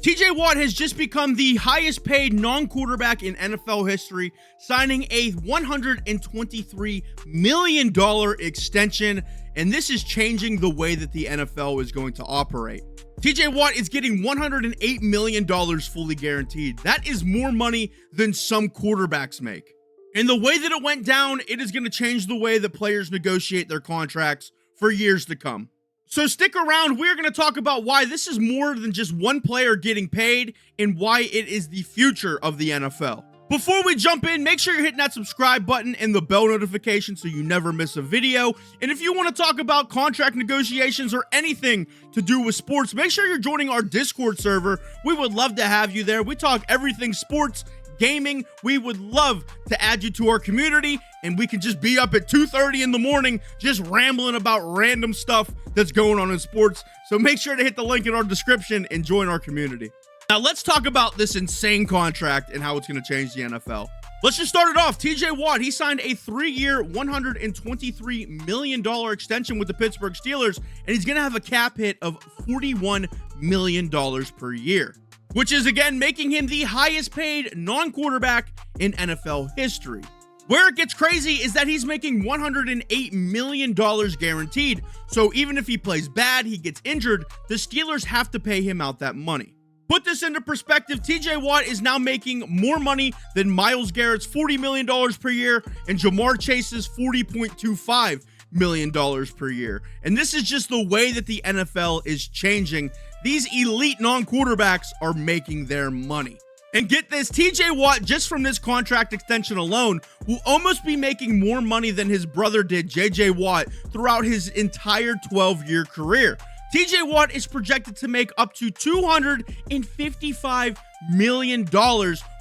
TJ Watt has just become the highest paid non-quarterback in NFL history, signing a $123 million extension, and this is changing the way that the NFL is going to operate. TJ Watt is getting $108 million fully guaranteed. That is more money than some quarterbacks make. And the way that it went down, it is going to change the way that players negotiate their contracts for years to come. So stick around, we're going to talk about why this is more than just one player getting paid and why it is the future of the NFL. Before we jump in, make sure you're hitting that subscribe button and the bell notification so you never miss a video. And if you want to talk about contract negotiations or anything to do with sports, make sure you're joining our Discord server. We would love to have you there. We talk everything sports, gaming. We would love to add you to our community, and we can just be up at 2:30 in the morning just rambling about random stuff that's going on in sports. So make sure to hit the link in our description and join our community. Now let's talk about this insane contract and how it's going to change the NFL. Let's just start it off. TJ Watt, he signed a 3-year, $123 million extension with the Pittsburgh Steelers, and he's going to have a cap hit of $41 million per year, which is again making him the highest paid non-quarterback in NFL history. Where it gets crazy is that he's making $108 million guaranteed, so even if he plays bad, he gets injured, the Steelers have to pay him out that money. Put this into perspective, TJ Watt is now making more money than Myles Garrett's $40 million per year and Jamar Chase's $40.25 million per year. And this is just the way that the NFL is changing. These elite non-quarterbacks are making their money. And get this, TJ Watt, just from this contract extension alone, will almost be making more money than his brother did, JJ Watt, throughout his entire 12-year career. TJ Watt is projected to make up to $255 million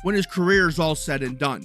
when his career is all said and done.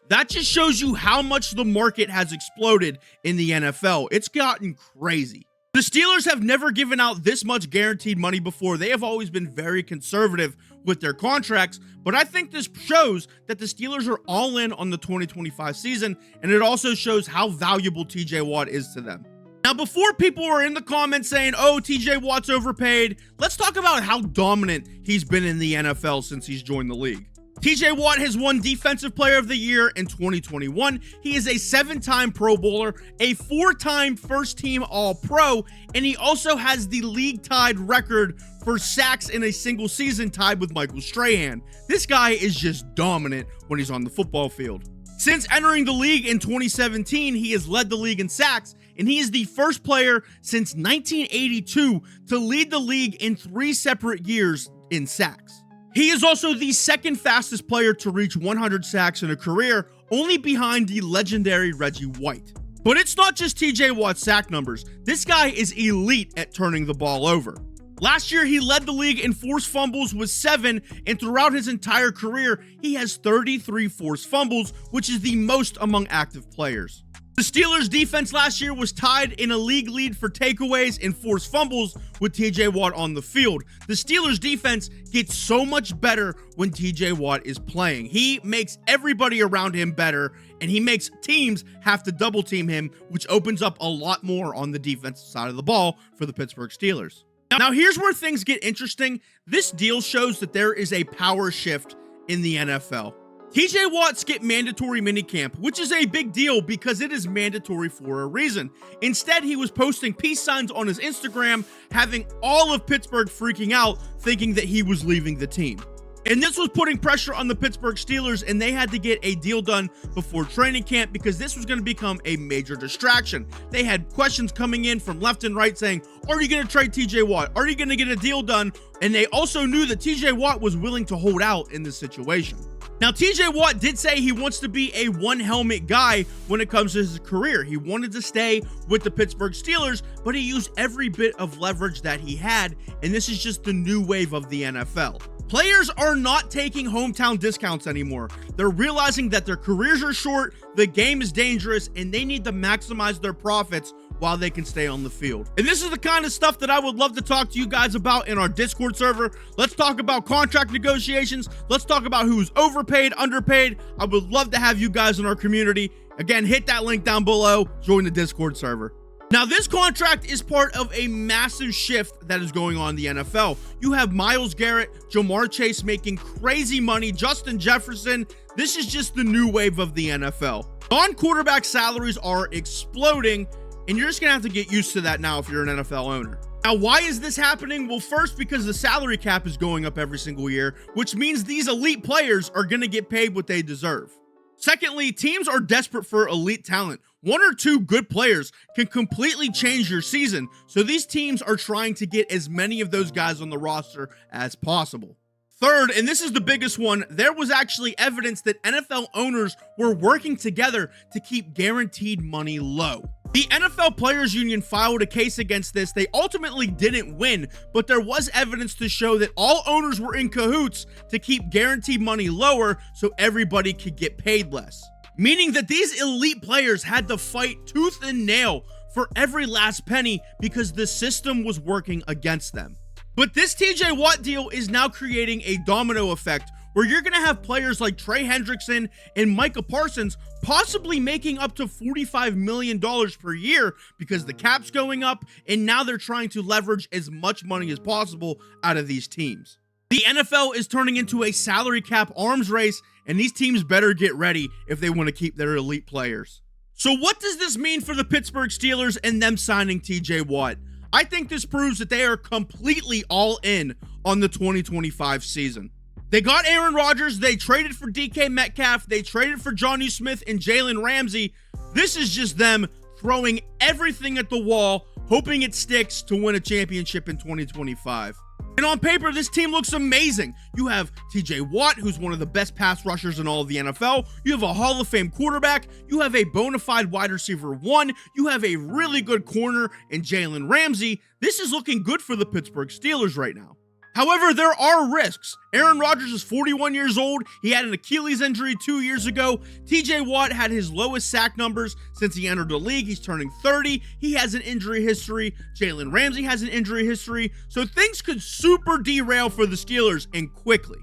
That just shows you how much the market has exploded in the NFL. It's gotten crazy. The Steelers have never given out this much guaranteed money before. They have always been very conservative with their contracts, but I think this shows that the Steelers are all in on the 2025 season, and it also shows how valuable TJ Watt is to them. Now, before people are in the comments saying, oh, TJ Watt's overpaid, let's talk about how dominant he's been in the NFL since he's joined the league. TJ Watt has won Defensive Player of the Year in 2021. He is a 7-time Pro Bowler, a 4-time first-team All-Pro, and he also has the league-tied record for sacks in a single season, tied with Michael Strahan. This guy is just dominant when he's on the football field. Since entering the league in 2017, he has led the league in sacks, and he is the first player since 1982 to lead the league in 3 separate years in sacks. He is also the second fastest player to reach 100 sacks in a career, only behind the legendary Reggie White. But it's not just TJ Watt's sack numbers. This guy is elite at turning the ball over. Last year, he led the league in forced fumbles with 7, and throughout his entire career, he has 33 forced fumbles, which is the most among active players. The Steelers' defense last year was tied in a league lead for takeaways and forced fumbles with TJ Watt on the field. The Steelers' defense gets so much better when TJ Watt is playing. He makes everybody around him better, and he makes teams have to double team him, which opens up a lot more on the defensive side of the ball for the Pittsburgh Steelers. Now, here's where things get interesting. This deal shows that there is a power shift in the NFL. TJ Watt skipped mandatory minicamp, which is a big deal because it is mandatory for a reason. Instead, he was posting peace signs on his Instagram, having all of Pittsburgh freaking out, thinking that he was leaving the team. And this was putting pressure on the Pittsburgh Steelers, and they had to get a deal done before training camp because this was going to become a major distraction. They had questions coming in from left and right saying, are you going to trade TJ Watt? Are you going to get a deal done? And they also knew that TJ Watt was willing to hold out in this situation. Now, TJ Watt did say he wants to be a one-helmet guy when it comes to his career. He wanted to stay with the Pittsburgh Steelers, but he used every bit of leverage that he had, and this is just the new wave of the NFL. Players are not taking hometown discounts anymore. They're realizing that their careers are short, the game is dangerous, and they need to maximize their profits while they can stay on the field. And this is the kind of stuff that I would love to talk to you guys about in our Discord server. Let's talk about contract negotiations. Let's talk about who's overpaid, underpaid. I would love to have you guys in our community. Again, hit that link down below. Join the Discord server. Now, this contract is part of a massive shift that is going on in the NFL. You have Myles Garrett, Jamar Chase making crazy money, Justin Jefferson. This is just the new wave of the NFL. Non-quarterback salaries are exploding, and you're just going to have to get used to that now if you're an NFL owner. Now, why is this happening? Well, first, because the salary cap is going up every single year, which means these elite players are going to get paid what they deserve. Secondly, teams are desperate for elite talent. One or two good players can completely change your season, so these teams are trying to get as many of those guys on the roster as possible. Third, and this is the biggest one, there was actually evidence that NFL owners were working together to keep guaranteed money low. The NFL Players Union filed a case against this. They ultimately didn't win, but there was evidence to show that all owners were in cahoots to keep guaranteed money lower so everybody could get paid less. Meaning that these elite players had to fight tooth and nail for every last penny because the system was working against them. But this TJ Watt deal is now creating a domino effect where you're going to have players like Trey Hendrickson and Micah Parsons possibly making up to $45 million per year because the cap's going up, and now they're trying to leverage as much money as possible out of these teams. The NFL is turning into a salary cap arms race, and these teams better get ready if they want to keep their elite players. So what does this mean for the Pittsburgh Steelers and them signing TJ Watt? I think this proves that they are completely all in on the 2025 season. They got Aaron Rodgers, they traded for DK Metcalf, they traded for Jonnu Smith and Jalen Ramsey. This is just them throwing everything at the wall, hoping it sticks to win a championship in 2025. And on paper, this team looks amazing. You have TJ Watt, who's one of the best pass rushers in all of the NFL. You have a Hall of Fame quarterback. You have a bona fide wide receiver one. You have a really good corner in Jalen Ramsey. This is looking good for the Pittsburgh Steelers right now. However, there are risks. Aaron Rodgers is 41 years old. He had an Achilles injury 2 years ago. TJ Watt had his lowest sack numbers since he entered the league. He's turning 30. He has an injury history. Jalen Ramsey has an injury history. So things could super derail for the Steelers, and quickly.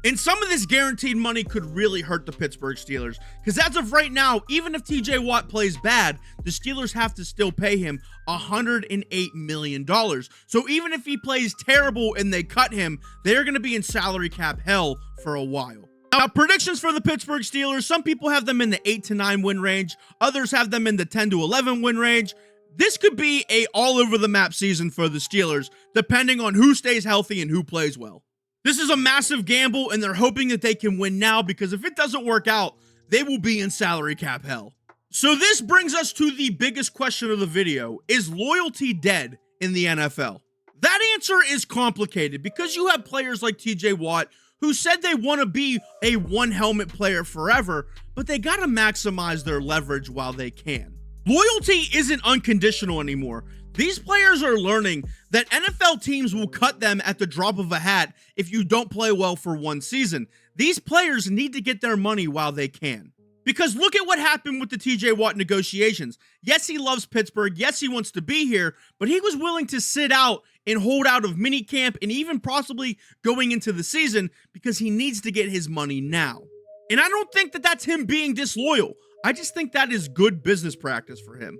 And some of this guaranteed money could really hurt the Pittsburgh Steelers, because as of right now, even if TJ Watt plays bad, the Steelers have to still pay him $108 million. So even if he plays terrible and they cut him, they're going to be in salary cap hell for a while. Now, predictions for the Pittsburgh Steelers, some people have them in the 8 to 9 win range. Others have them in the 10 to 11 win range. This could be a all over the map season for the Steelers, depending on who stays healthy and who plays well. This is a massive gamble, and they're hoping that they can win now, because if it doesn't work out, they will be in salary cap hell. So this brings us to the biggest question of the video. Is loyalty dead in the NFL? That answer is complicated, because you have players like TJ Watt who said they want to be a one helmet player forever, but they got to maximize their leverage while they can. Loyalty isn't unconditional anymore. These players are learning that NFL teams will cut them at the drop of a hat if you don't play well for one season. These players need to get their money while they can. Because look at what happened with the TJ Watt negotiations. Yes, he loves Pittsburgh. Yes, he wants to be here, but he was willing to sit out and hold out of minicamp and even possibly going into the season because he needs to get his money now. And I don't think that that's him being disloyal. I just think that is good business practice for him.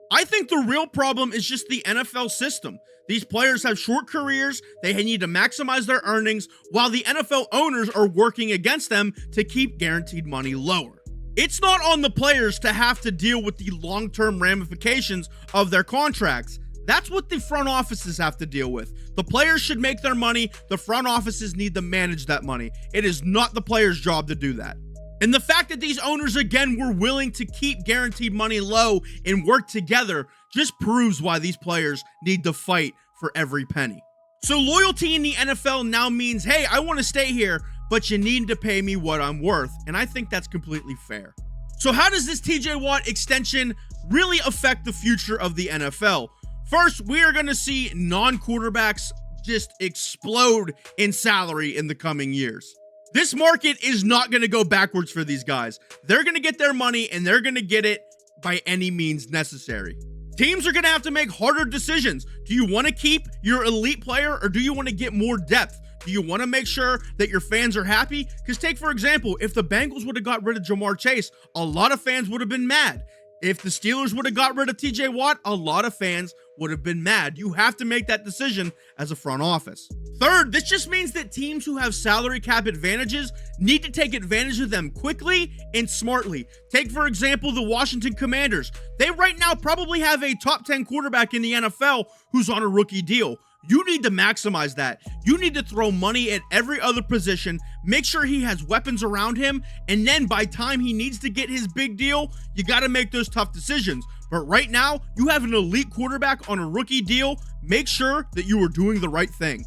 I think the real problem is just the NFL system. These players have short careers, they need to maximize their earnings, while the NFL owners are working against them to keep guaranteed money lower. It's not on the players to have to deal with the long-term ramifications of their contracts. That's what the front offices have to deal with. The players should make their money, the front offices need to manage that money. It is not the players' job to do that. And the fact that these owners, again, were willing to keep guaranteed money low and work together just proves why these players need to fight for every penny. So loyalty in the NFL now means, hey, I want to stay here, but you need to pay me what I'm worth. And I think that's completely fair. So how does this TJ Watt extension really affect the future of the NFL? First, we are going to see non-quarterbacks just explode in salary in the coming years. This market is not going to go backwards for these guys. They're going to get their money, and they're going to get it by any means necessary. Teams are going to have to make harder decisions. Do you want to keep your elite player, or do you want to get more depth? Do you want to make sure that your fans are happy? Because take, for example, if the Bengals would have got rid of Jamar Chase, a lot of fans would have been mad. If the Steelers would have got rid of TJ Watt, a lot of fans would have been mad. You have to make that decision as a front office. Third, this just means that teams who have salary cap advantages need to take advantage of them quickly and smartly. Take, for example, the Washington Commanders. They right now probably have a top 10 quarterback in the NFL who's on a rookie deal. You need to maximize that. You need to throw money at every other position, make sure he has weapons around him, and then by time he needs to get his big deal, you got to make those tough decisions. But right now, you have an elite quarterback on a rookie deal. Make sure that you are doing the right thing.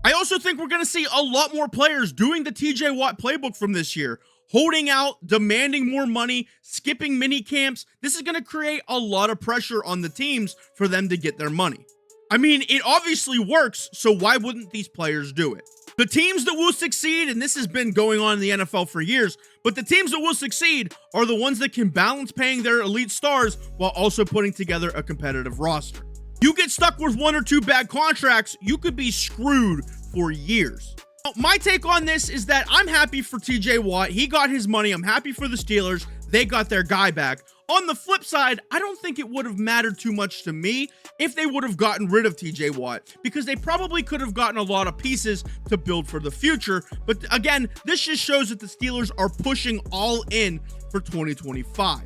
I also think we're going to see a lot more players doing the TJ Watt playbook from this year. Holding out, demanding more money, skipping mini camps. This is going to create a lot of pressure on the teams for them to get their money. I mean, it obviously works, so why wouldn't these players do it? The teams that will succeed, and this has been going on in the NFL for years, but the teams that will succeed are the ones that can balance paying their elite stars while also putting together a competitive roster. You get stuck with one or two bad contracts, you could be screwed for years. My take on this is that I'm happy for TJ Watt. He got his money. I'm happy for the Steelers. They got their guy back. On the flip side, I don't think it would have mattered too much to me if they would have gotten rid of TJ Watt, because they probably could have gotten a lot of pieces to build for the future. But again, this just shows that the Steelers are pushing all in for 2025.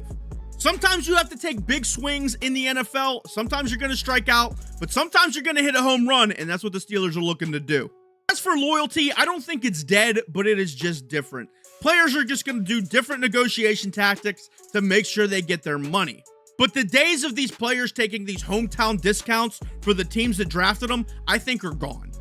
Sometimes you have to take big swings in the NFL. Sometimes you're going to strike out, but sometimes you're going to hit a home run, and that's what the Steelers are looking to do. As for loyalty, I don't think it's dead, but it is just different. Players are just going to do different negotiation tactics to make sure they get their money. But the days of these players taking these hometown discounts for the teams that drafted them, I think are gone.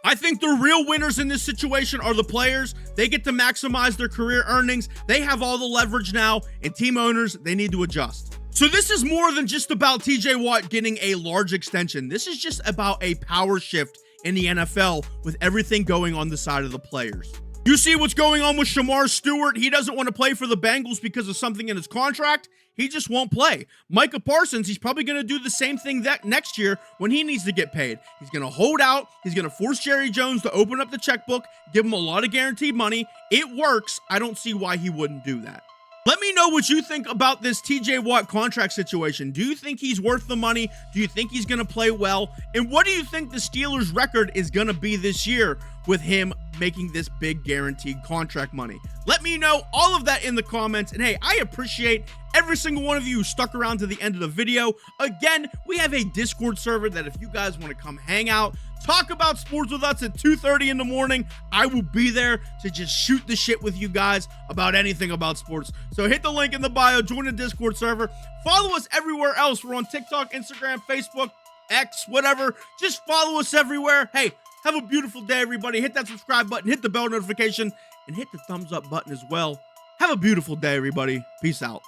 I think the real winners in this situation are the players. They get to maximize their career earnings. They have all the leverage now, and team owners, they need to adjust. So this is more than just about TJ Watt getting a large extension. This is just about a power shift in the NFL with everything going on the side of the players. You see what's going on with Shamar Stewart. He doesn't want to play for the Bengals because of something in his contract. He just won't play. Micah Parsons, he's probably going to do the same thing that next year when he needs to get paid. He's going to hold out. He's going to force Jerry Jones to open up the checkbook, give him a lot of guaranteed money. It works. I don't see why he wouldn't do that. Let me know what you think about this TJ Watt contract situation. Do you think he's worth the money? Do you think he's going to play well? And what do you think the Steelers' record is going to be this year with him making this big guaranteed contract money? Let me know all of that in the comments. And hey, I appreciate every single one of you who stuck around to the end of the video. Again, we have a Discord server that if you guys want to come hang out, talk about sports with us at 2:30 in the morning, I will be there to just shoot the shit with you guys about anything about sports. So hit the link in the bio, join the Discord server, follow us everywhere else. We're on TikTok, Instagram, Facebook, X, whatever. Just follow us everywhere. Hey, have a beautiful day, everybody. Hit that subscribe button, hit the bell notification, and hit the thumbs up button as well. Have a beautiful day, everybody. Peace out.